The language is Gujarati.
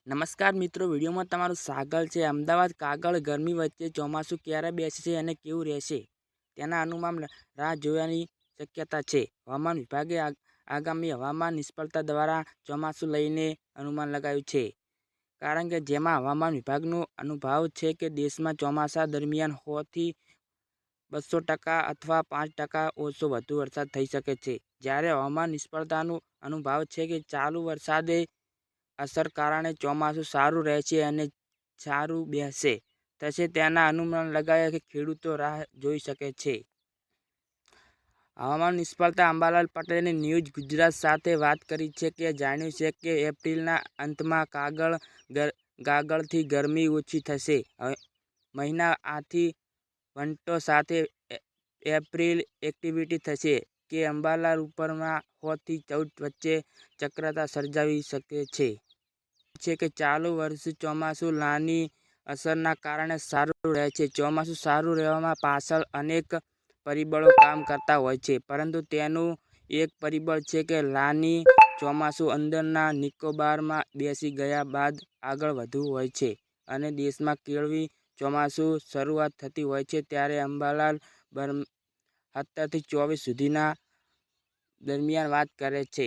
નમસ્કાર મિત્રો, વિડીયોમાં તમારું સ્વાગત છે। અમદાવાદ કાગળ ગરમી વચ્ચે ચોમાસું ક્યારે બેસશે અને કેવું રહેશે તેના અનુમાન રાહ જોવાની શક્યતા છે। હવામાન વિભાગે આગામી હવામાન નિષ્ફળતા દ્વારા ચોમાસું લઈને અનુમાન લગાવ્યું છે, કારણ કે જેમાં હવામાન વિભાગનો અનુભવ છે કે દેશમાં ચોમાસા દરમિયાન 100 થી 200% અથવા 5% ઓછો વધુ વરસાદ થઈ શકે છે, જ્યારે હવામાન નિષ્ફળતાનો અનુભવ છે કે ચાલુ વરસાદે અસર કારણે ચોમાસું સારું રહેશે અને સારું થશે તેના અનુમાન લગાવ્યા કે ખેડૂતો રાહ જોઈ શકે છે। હવામાન નિષ્ફળતા અંબાલાલ પટેલે ન્યૂઝ ગુજરાત સાથે વાત કરી છે કે જાણ્યું છે કે એપ્રિલના અંતમાં ગાગળથી ગરમી ઓછી થશે। મહિના આથી વંટો સાથે એપ્રિલ એક્ટિવિટી થશે કે અંબાલાલ ઉપરમાં 100 થી 14 વચ્ચે ચક્રતા સર્જાવી શકે છે કે ચાલુ વર્ષે ચોમાસું લાની અસરના કારણે સારું રહે છે। ચોમાસું સારું રહેવા પાછળ અનેક પરિબળો કામ કરતા હોય છે, પરંતુ તેનું એક પરિબળ છે કે લાની ચોમાસું અંદરના નિકોબારમાં બેસી ગયા બાદ આગળ વધવું હોય છે અને દેશમાં કેળવી ચોમાસું શરૂઆત થતી હોય છે। ત્યારે અંબાલાલ 17 થી 24 સુધીના દરમિયાન વાત કરે છે।